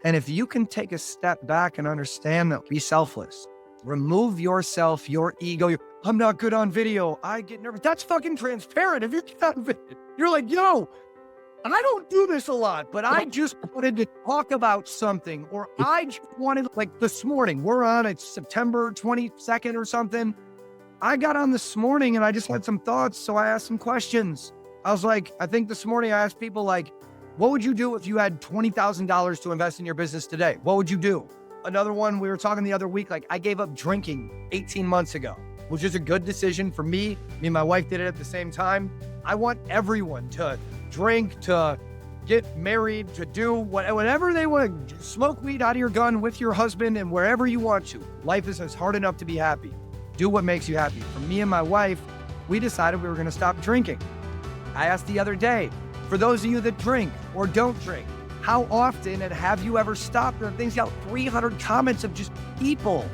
And if you can take a step back and understand that, be selfless, remove yourself, your ego. I'm not good on video. I get nervous. That's fucking transparent. If you get on video, you're like, yo, I don't do this a lot, but I just wanted to talk about something, or I just wanted, like this morning, we're on, it's September 22nd or something. I got on this morning and I just had some thoughts. So I asked some questions. I was like, I think this morning I asked people like, what would you do if you had $20,000 to invest in your business today? What would you do? Another one, we were talking the other week, like I gave up drinking 18 months ago, which is a good decision for me. Me and my wife did it at the same time. I want everyone to drink, to get married, to do whatever they want, to smoke weed out of your gun with your husband and wherever you want to. Life is hard enough to be happy. Do what makes you happy. For me and my wife, we decided we were gonna stop drinking. I asked the other day, for those of you that drink or don't drink, how often and have you ever stopped? There are things, got 300 comments of just people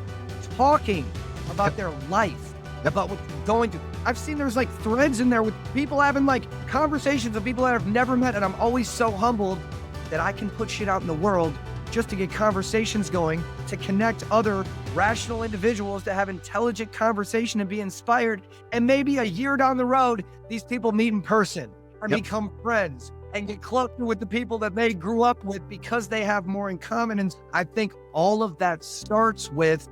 talking about their life, about what they're going through. I've seen there's like threads in there with people having like conversations with people that I've never met. And I'm always so humbled that I can put shit out in the world just to get conversations going, to connect other rational individuals to have intelligent conversation and be inspired. And maybe a year down the road, these people meet in person or become friends and get closer with the people that they grew up with because they have more in common. And I think all of that starts with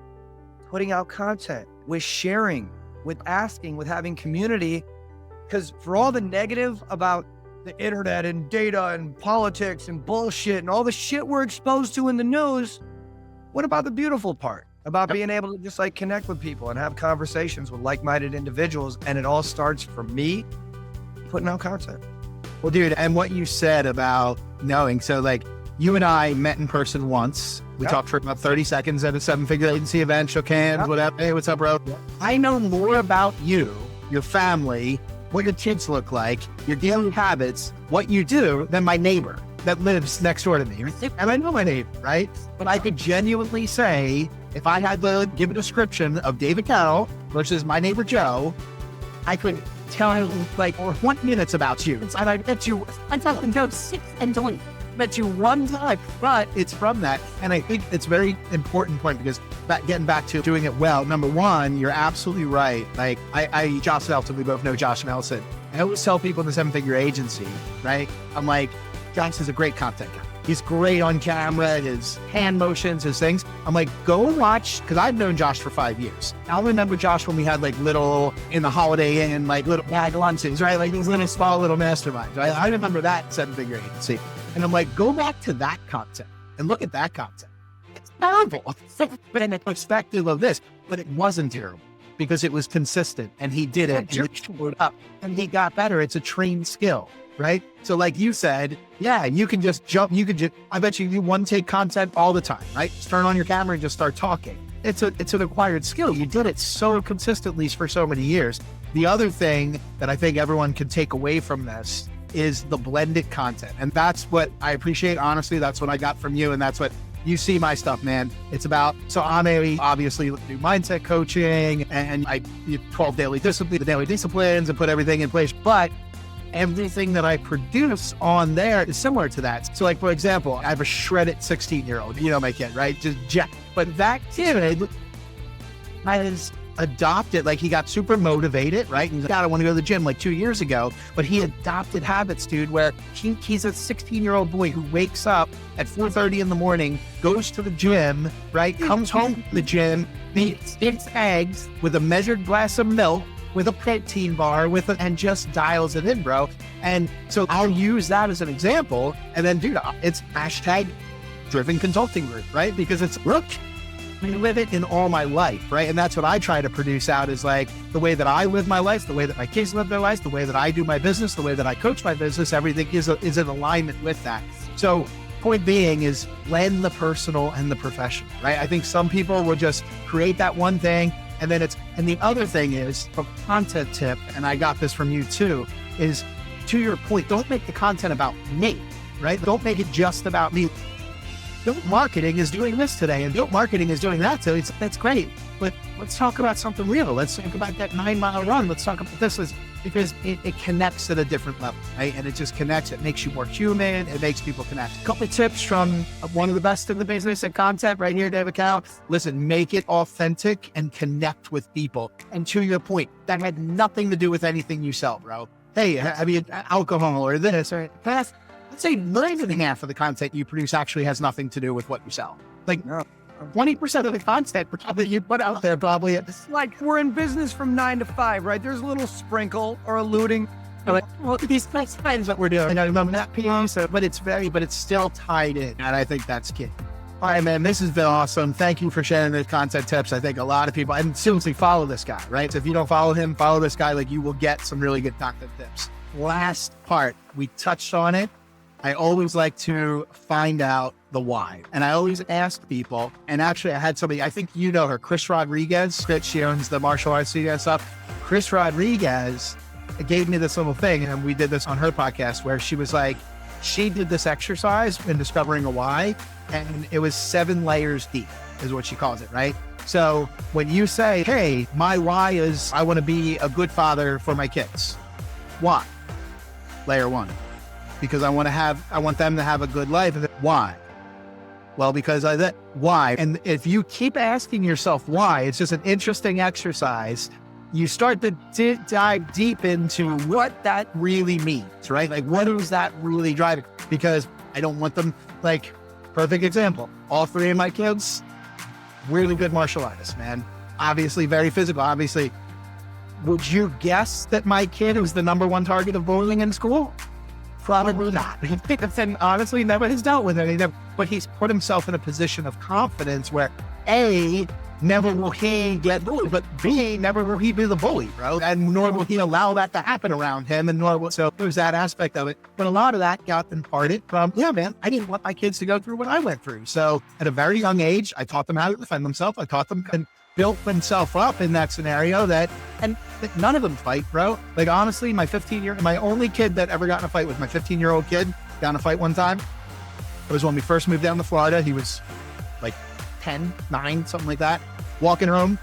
putting out content, with sharing, with asking, with having community. Because for all the negative about the internet and data and politics and bullshit and all the shit we're exposed to in the news, what about the beautiful part? About being able to just like connect with people and have conversations with like-minded individuals. And it all starts from me putting out content. Well, dude, and what you said about knowing, so like you and I met in person once. We talked for about 30 seconds at a 7-figure agency event, shook hands, whatever. Hey, what's up, bro? I know more about you, your family, what your kids look like, your daily habits, what you do than my neighbor that lives next door to me. And I know my neighbor, right? But I could genuinely say, if I had to give a description of David Carroll versus my neighbor Joe, I could tell him like 20 minutes about you. And I met you, I thought Joe 6 and 20. Met you one time, but it's from that. And I think it's very important point because getting back to doing it well, number one, you're absolutely right. Like Josh Nelson, we both know Josh Nelson. I always tell people in the 7-figure agency, right? I'm like, Josh is a great content guy. He's great on camera, his hand motions, his things. I'm like, go watch, because I've known Josh for 5 years. I'll remember Josh when we had like little, in the Holiday Inn, like little bag lunches, right? Like these little small little masterminds, right? I remember that 7-figure agency. And I'm like, go back to that content and look at that content. It's terrible. But in the perspective of this, but it wasn't terrible because it was consistent and he did it and he showed up and he got better. It's a trained skill, right? So like you said, yeah, you can just jump. You could just, I bet you do one take content all the time, right? Just turn on your camera and just start talking. It's an acquired skill. You did it so consistently for so many years. The other thing that I think everyone can take away from this is the blended content. And that's what I appreciate. Honestly, that's what I got from you. And that's what you see my stuff, man. It's about, so I'm obviously do mindset coaching and I do 12 daily disciplines and put everything in place. But everything that I produce on there is similar to that. So like, for example, I have a shredded 16-year-old, you know, my kid, right? Just jack. But that kid has adopted, like he got super motivated, right? He's like, God, I want to go to the gym like 2 years ago, but he adopted habits, dude, where he's a 16-year-old boy who wakes up at 4:30 in the morning, goes to the gym, right? Comes home from the gym, eats 6 eggs with a measured glass of milk, with a protein bar, and just dials it in, bro. And so I'll use that as an example. And then, dude, it's #driven consulting group, right? Because it's, look, I live it in all my life, right? And that's what I try to produce out is like the way that I live my life, the way that my kids live their lives, the way that I do my business, the way that I coach my business, everything is in alignment with that. So point being is blend the personal and the professional, right? I think some people will just create that one thing and then and the other thing is, from content tip, and I got this from you too, is to your point, don't make the content about me, right? Don't make it just about me. Built marketing is doing this today and built marketing is doing that. So that's great. But let's talk about something real. Let's talk about that 9-mile run. Let's talk about this. because it connects at a different level, right? And it just connects. It makes you more human. It makes people connect. A couple of tips from one of the best in the business at content right here, David Cow. Listen, make it authentic and connect with people. And to your point, that had nothing to do with anything you sell, bro. Hey, I mean, alcohol or this or that. Let's say more than half of the content you produce actually has nothing to do with what you sell. Like 20% of the content that you put out there probably it's like we're in business from 9 to 5, right? There's a little sprinkle or alluding. Like, well, these things that we're doing. I remember that piece, but it's still tied in. And I think that's key. All right, man, this has been awesome. Thank you for sharing the content tips. I think a lot of people, and seriously follow this guy, right? So if you don't follow him, follow this guy. Like you will get some really good content tips. Last part, we touched on it. I always like to find out the why. And I always ask people, and actually I had somebody, I think you know her, Chris Rodriguez, she owns the martial arts studio and stuff. Chris Rodriguez gave me this little thing, and we did this on her podcast where she was like, she did this exercise in discovering a why, and it was 7 layers deep is what she calls it, right? So when you say, hey, my why is I want to be a good father for my kids. Why? Layer 1. Because I want them to have a good life. Why? Well, because why? And if you keep asking yourself why, it's just an interesting exercise. You start to dive deep into what that really means, right? Like, what is that really driving? Because I don't want them, like, perfect example. All 3 of my kids, really good martial artists, man. Obviously, very physical. Obviously, would you guess that my kid was the #1 target of bullying in school? Probably not. And honestly, never has dealt with it. But he's put himself in a position of confidence where A, never will he get bullied, but B, never will he be the bully, bro. And nor will he allow that to happen around him. And nor will, so there's that aspect of it. But a lot of that got imparted from, yeah, man, I didn't want my kids to go through what I went through. So at a very young age, I taught them how to defend themselves. I taught them and built themselves up in that scenario and none of them fight, bro. Like, honestly, my only kid that ever got in a fight was my 15-year-old kid. Got in a fight one time. It was when we first moved down to Florida. He was like 10, 9, something like that. Walking home,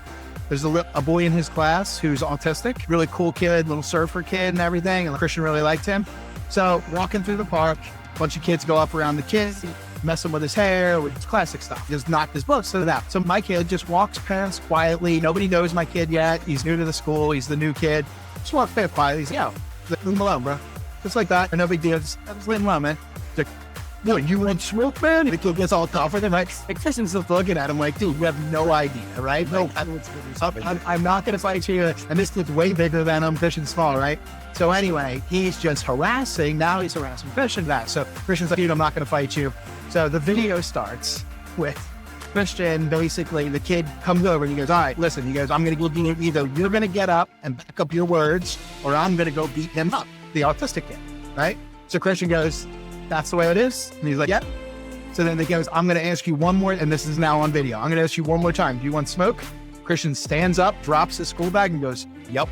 there's a boy in his class who's autistic, really cool kid, little surfer kid and everything. And Christian really liked him. So walking through the park, a bunch of kids go up around the kid, messing with his hair, with his classic stuff. Just knocked his books to that. So my kid just walks past quietly. Nobody knows my kid yet. He's new to the school. He's the new kid. Just walks past quietly. He's like, yo, leave him alone, bro. Just like that. No big deal. Just leave him alone, man. He's like, no, you want smoke, man? And the kid gets all tough with him. Like, Christian's just looking at him like, dude, you have no idea, right? No, I'm not going to fight you. And this kid's way bigger than him. Christian's small, right? So anyway, he's just harassing. Now he's harassing Christian back. So Christian's like, dude, I'm not going to fight you. So the video starts with Christian, basically, the kid comes over and he goes, all right, listen, he goes, I'm going to give you either you're going to get up and back up your words, or I'm going to go beat him up, the autistic kid, right? So Christian goes, that's the way it is? And he's like, yep. So then he goes, I'm going to ask you one more, and this is now on video. I'm going to ask you one more time. Do you want smoke? Christian stands up, drops his school bag and goes, yep.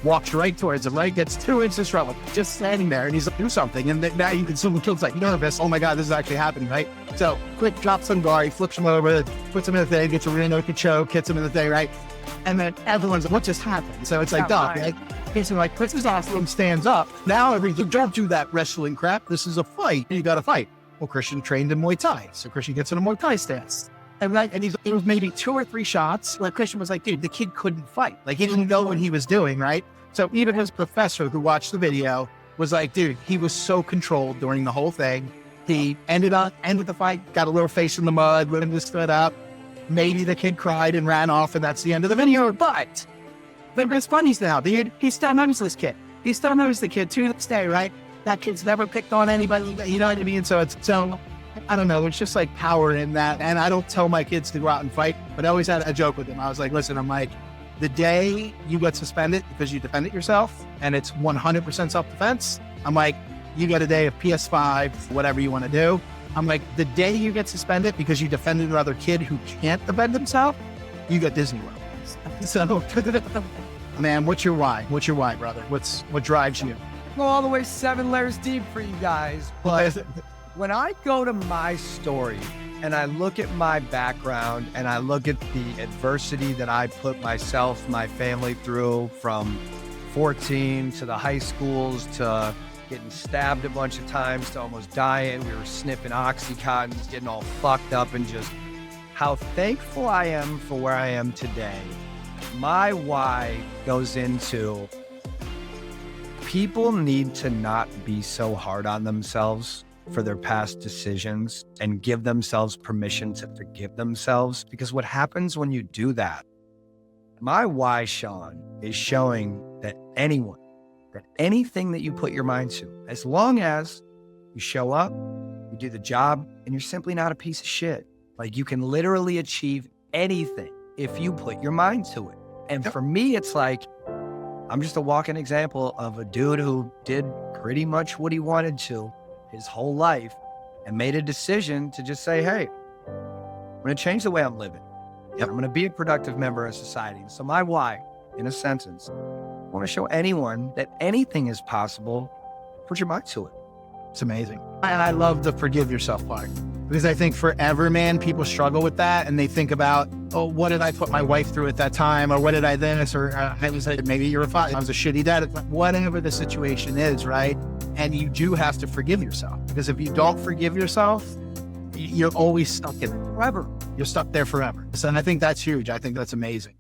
Walks right towards him, right? Gets 2 inches from him, just standing there. And he's like, do something. And now you can see the kid's like nervous. Oh my God, this is actually happening, right? So quick, drops some guard, flips him over, puts him in the thing, gets a rear naked choke, hits him in the thing, right? And then everyone's like, what just happened? So it's like, duh, right? Christian like puts his ass and stands up. Now everything, don't do that wrestling crap. This is a fight. You got to fight. Well, Christian trained in Muay Thai. So Christian gets in a Muay Thai stance. And it was maybe 2 or 3 shots where Christian was like, dude, the kid couldn't fight. Like, he didn't know what he was doing, right? So even his professor who watched the video was like, dude, he was so controlled during the whole thing. He ended the fight, got a little face in the mud, let him just stood up. Maybe the kid cried and ran off, and that's the end of the video. But it's funny now, dude. He still knows this kid. He still knows the kid to this day, right? That kid's never picked on anybody, you know what I mean? So I don't know, there's just like power in that. And I don't tell my kids to go out and fight, but I always had a joke with them. I was like, listen, I'm like, the day you get suspended because you defended yourself and it's 100% self-defense, I'm like, you get a day of PS5, whatever you want to do. I'm like, the day you get suspended because you defended another kid who can't defend himself, you got Disney World. So, man, what's your why? What's your why, brother? What drives you? Go all the way 7 layers deep for you guys. But when I go to my story and I look at my background and I look at the adversity that I put myself, my family through from 14 to the high schools to getting stabbed a bunch of times to almost dying. We were sniffing Oxycontins, getting all fucked up, and just how thankful I am for where I am today. My why goes into people need to not be so hard on themselves for their past decisions and give themselves permission to forgive themselves. Because what happens when you do that, my why, Sean, is showing that anyone, that anything that you put your mind to, as long as you show up, you do the job, and you're simply not a piece of shit. Like, you can literally achieve anything if you put your mind to it. And for me, it's like, I'm just a walking example of a dude who did pretty much what he wanted to his whole life and made a decision to just say, hey, I'm going to change the way I'm living. I'm going to be a productive member of society. So my why, in a sentence, I want to show anyone that anything is possible. Put your mind to it. It's amazing. And I love the forgive yourself part, because I think forever, man, people struggle with that. And they think about, oh, what did I put my wife through at that time? Or what did I this? Or I was maybe you're a father. I was a shitty dad. Whatever the situation is, right? And you do have to forgive yourself, because if you don't forgive yourself, you're always stuck in it forever. You're stuck there forever. So I think that's huge. I think that's amazing.